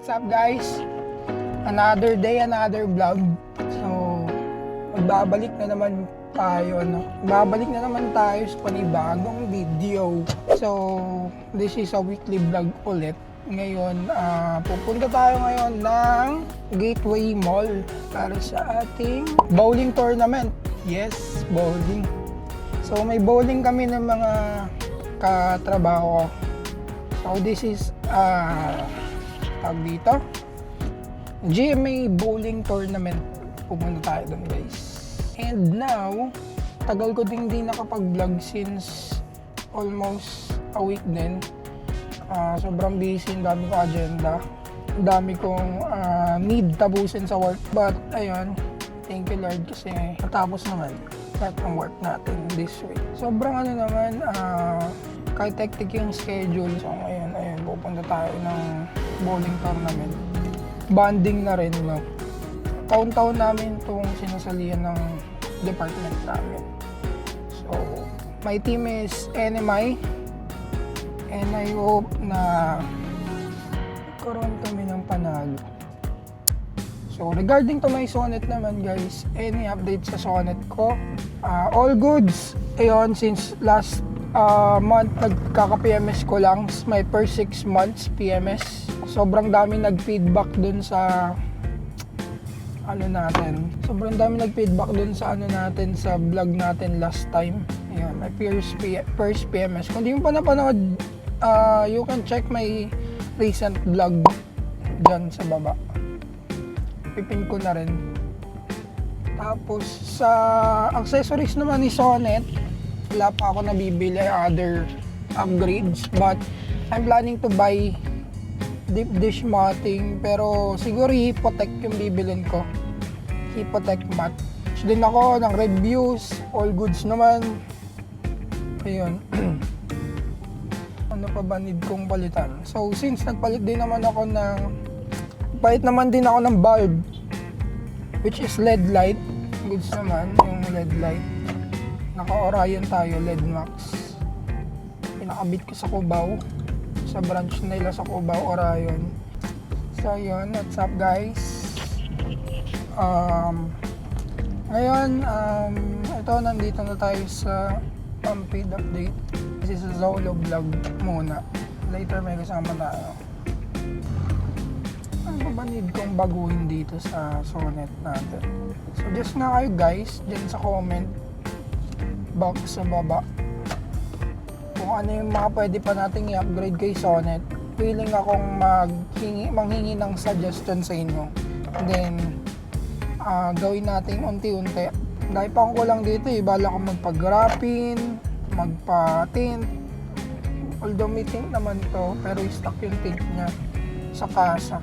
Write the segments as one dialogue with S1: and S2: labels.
S1: What's up guys? Another day, another vlog. So, magbabalik na naman tayo, no? Magbabalik na naman tayo sa panibagong video. So, this is a weekly vlog ulit. Ngayon, pupunta tayo ngayon ng Gateway Mall para sa ating bowling tournament. Yes, bowling. So, may bowling kami ng mga katrabaho. So, this is, tawag dito, GMA Bowling Tournament. Pupunta tayo doon guys. And now, tagal ko din hindi nakapag-vlog since almost a week din. Sobrang busy, ang dami kong agenda. Ang dami kong need tapusin sa work. But ayun, thank you Lord kasi natapos naman lahat ng work natin this week. Sobrang naman, kahit hectic yung schedule. So ngayon, ayun, pupunta tayo ng bowling tournament. Bonding na rin, no? Taon-taon namin itong sinasalihan ng department namin. So, my team is NMI. And I hope na karoon kami ng panalo. So, regarding to my Sonet naman guys, any updates sa Sonet ko? All goods. Ayun, since last month, nagkaka-PMS ko lang. My first 6 months PMS. Sobrang dami nag-feedback dun sa Sobrang dami nag-feedback dun sa natin, sa vlog natin last time. Ayun, my first PMS. Kung di mo pa napanood, you can check my recent vlog dyan sa baba. Pipin ko na rin. Tapos sa accessories naman ni Sonet, wala pa ako nabibili other upgrades, but I'm planning to buy deep dish matting, pero siguro Hypotec yung bibilin ko. Hypotec mat. So, din ako ng reviews, all goods naman. Ayun. Ano pa ba need kong palitan? So since nagpalit din naman ako naman din ako ng bulb, which is LED light. Goods naman yung LED light. Naka-Orion tayo, LED Max. Pinakabit ko sa Cubao, sa branch nila sa Cubao, Orion. So yun, what's up guys? Ngayon, ito, nandito na tayo sa Pampid update. This is a solo vlog muna. Later may kasama tayo. Ano ba need kong baguhin dito sa Sonet natin? So just nga kayo guys, dyan sa comment box sa baba, kung ano yung mga pwede pa nating i-upgrade kay Sonet. Willing akong manghingi ng suggestion sa inyo. And then, gawin natin unti-unti. Dahil pa ko lang dito, bala ko magpa-graphene, magpa-tint. Although may tint naman to, pero stock yung tint niya sa kasa.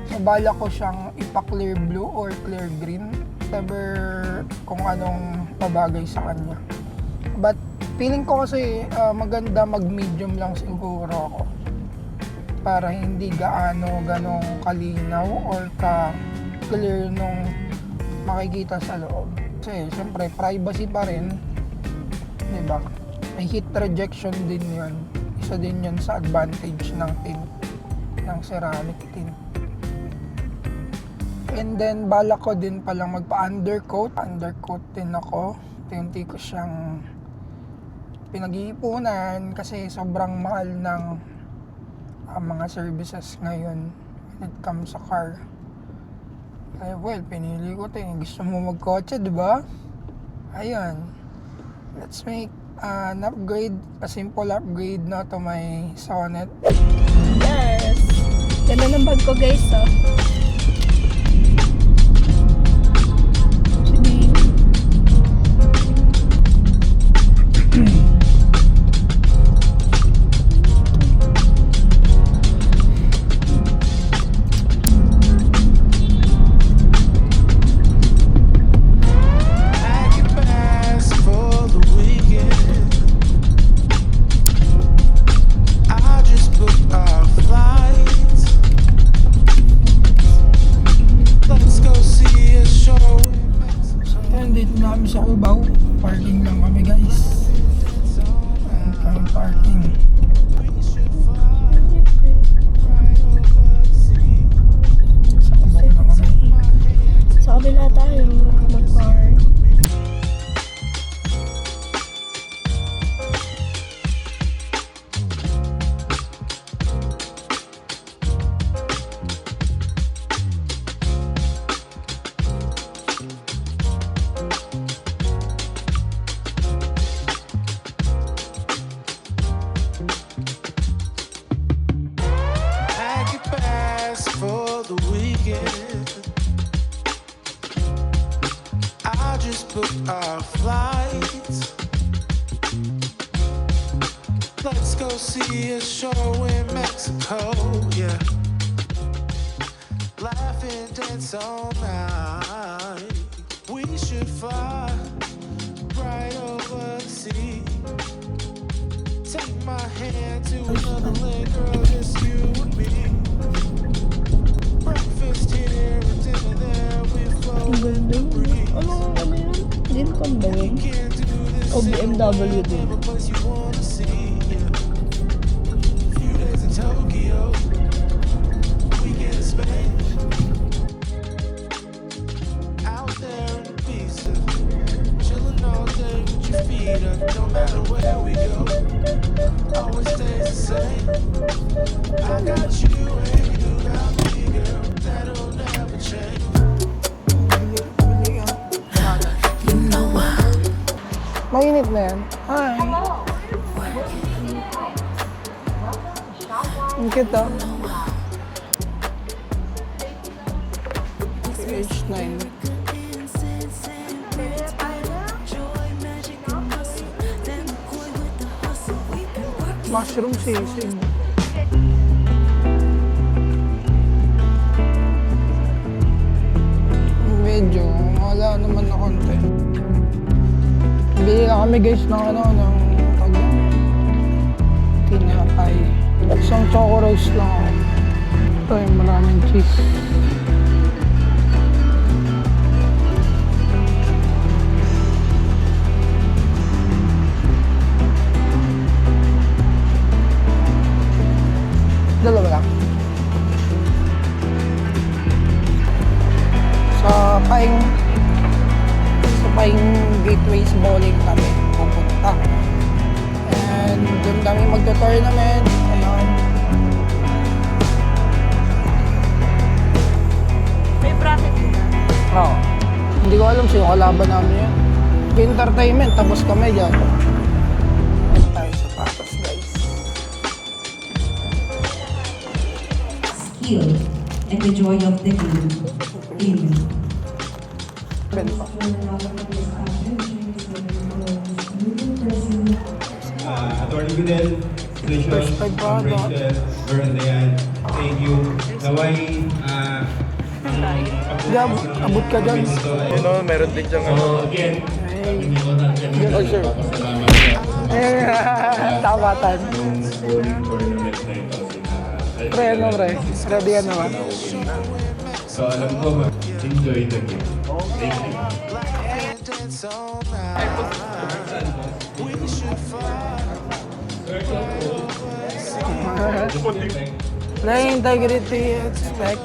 S1: So, bala ko siyang ipa-clear blue or clear green. Whatever kung anong mabagay sa kanya. But, feeling ko kasi maganda mag-medium lang siguro ako. Para hindi ganong kalinaw or ka-clear nung makikita sa loob. Kasi, siyempre, privacy pa rin. Diba? May heat rejection din yun. Isa din yun sa advantage ng tint, ng ceramic tint. And then, balak ko din palang magpa-undercoat. Undercoat din ako. Unti ko siyang pinag-iipunan kasi sobrang mahal ng mga services ngayon when it comes sa car. Kaya well, pinili ko ito. Gusto mo magkotse, diba? Ayun. Let's make an upgrade, a simple upgrade na to my Sonet.
S2: Yes! Ganda ng bag ko guys, oh.
S3: again. I just booked our flights. Let's go see a show in Mexico, yeah. Laugh and dance all night. We should fly right over the sea. Take my hand to another land, girl, just you and me. Breakfast here and dinner there, we flow
S2: Ang
S3: in the
S2: ganda.
S3: breeze.
S2: Ano yun? Lincoln ba yun?
S3: Can't do this
S2: O BMW din.
S3: a place you wanna see, yeah. Few days in Tokyo, weekend in Spain. Out there in Ibiza, chilling all day with your feet up. No matter where we go, always stays the same. I got you and you got me, girl. That'll never change.
S1: Mainit na yan. Hi. Ang cute ah. H9. Mushroom sisig. Medyo wala naman na konti. Bili lang kami guys ng tinapay. Isang choco roast lang ako. Ito yung maraming cheese. Dalawa lang. Sa Paing Gateways Bowling kami pupunta. And doon kami magto-tournament. Ayun.
S2: May bracket din.
S1: Oo. Hindi ko alam sino kalaban namin yan. Entertainment, tapos kami dyan. Ano tayo sa patas guys.
S4: Skill and the joy of the game. Amen.
S1: Ben pa.
S5: Attorney Goodell, pleasure,
S1: First time pa ata.
S5: Rachel, Bernadette, thank you. Naway,
S1: Gab, abot ka dyan.
S5: You know, meron din siyang ano. Again,
S1: Oh, sure. Tamatan.
S5: yung bowling tournament na ito.
S1: Pre, ano pre? Ready yan naman.
S5: So alam ko, enjoy the game. Thank you.
S3: Dance all night. We should fly.
S1: Play integrity, expect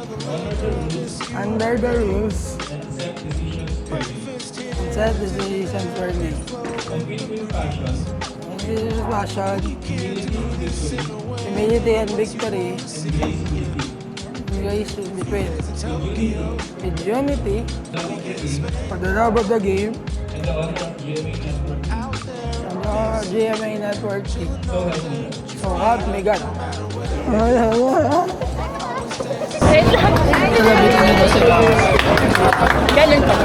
S1: under the rules. Set decisions for me. This is passion. Humility and victory. Grace in between. With unity, for the love of the game, and the GMA Network team. So help me God.
S2: Ganun pa.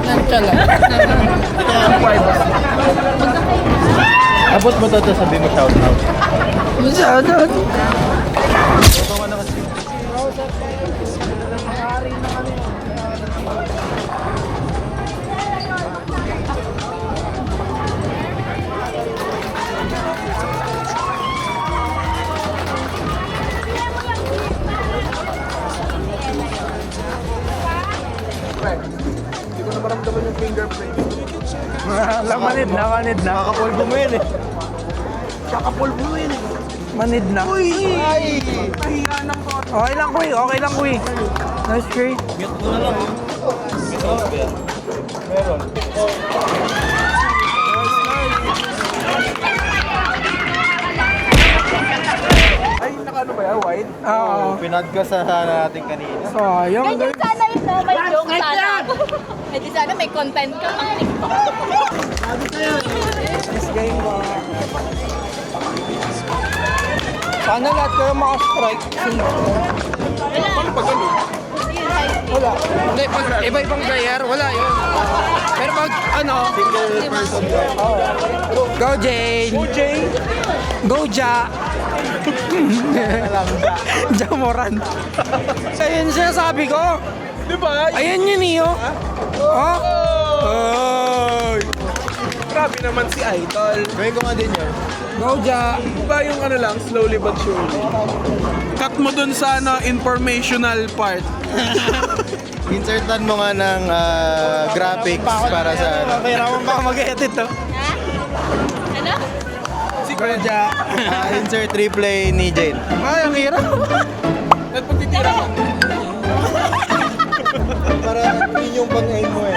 S1: Nanchala.
S5: Abot mo to sabi mo shout out.
S1: Shoutout.
S5: Hindi ko na maramdaman yung fingerprint.
S1: Manid na.
S5: Kakapulbo mo yun eh.
S1: Kakapulbo mo yun eh. Manid na. Uy! Ay! Okay lang, Kuy. Okay lang, Kuy. Nice try.
S5: Mute mo na lang. Mute off yan. Meron. Ay, nakaano ba yan? White?
S1: Oo.
S5: Pinadgas na natin kanina.
S1: Sayang,
S2: Ganyan
S1: guys.
S2: sana yun, no? May joke sana. Eh di sana may content ka pang TikTok.
S1: Nice game, boy. Sana lahat kayo makastrike. Wala. Hindi, pag iba-ibang player, wala yun. Pero pag ano, go Jane! Go Jane! Go Ja! Jamoran. Ayun sinasabi ko.
S6: Di ba?
S1: Ayan yun iyo. Oh? Oy!
S6: Grabe naman si Idol.
S7: Gawin ko nga din yun.
S1: Go Ja!
S6: Di ba yung ano lang, slowly but surely? Cut mo dun sa ano, informational part.
S7: Insertan mo nga ng graphics para sa...
S1: Mahirapan pa mag-edit to.
S2: Ano?
S6: Si Kuya.
S7: insert replay ni Jane.
S1: Ay, ang hirap.
S6: At pagtitira ka.
S7: Para yun yung pang-aim mo eh.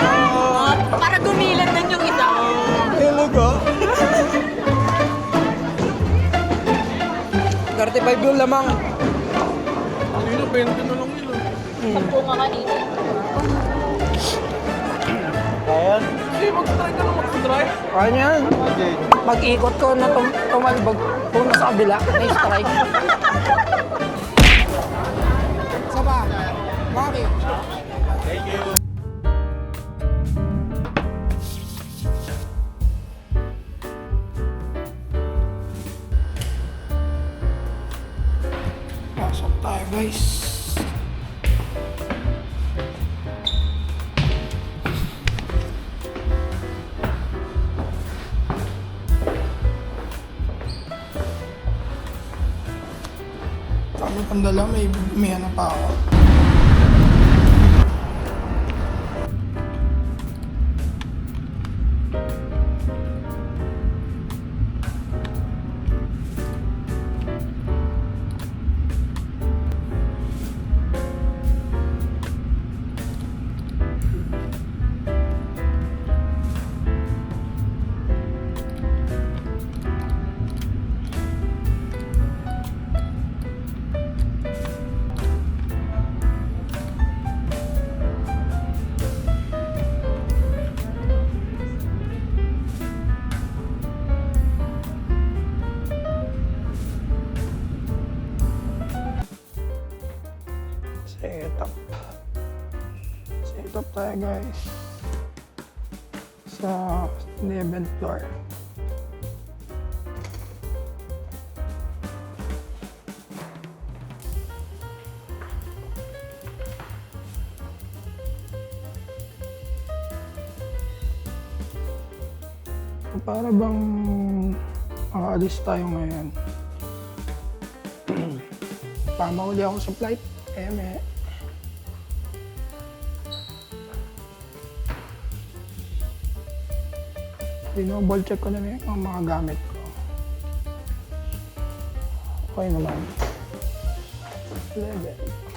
S2: Para gumilan din yung isa.
S1: Yung logo. 35 yung lamang.
S6: Hindi na, 20 na lang yun.
S2: Sampo nga kanina.
S7: Ayan.
S6: Sige, mag-try ka na mag-try.
S1: Kaya yan.
S7: Jane.
S1: Pag-ikot ko na tumalbog, kung nasa kabila, may strike. Saba. Bakit? Pasok tayo guys. Sabi kong dala, may ano pa ako. Setup tayo guys sa 11th floor. Para bang makaalis tayo ngayon. Pamauli ako sa flight. Dinouble check ko na yung mga gamit ko. Okay naman. 11.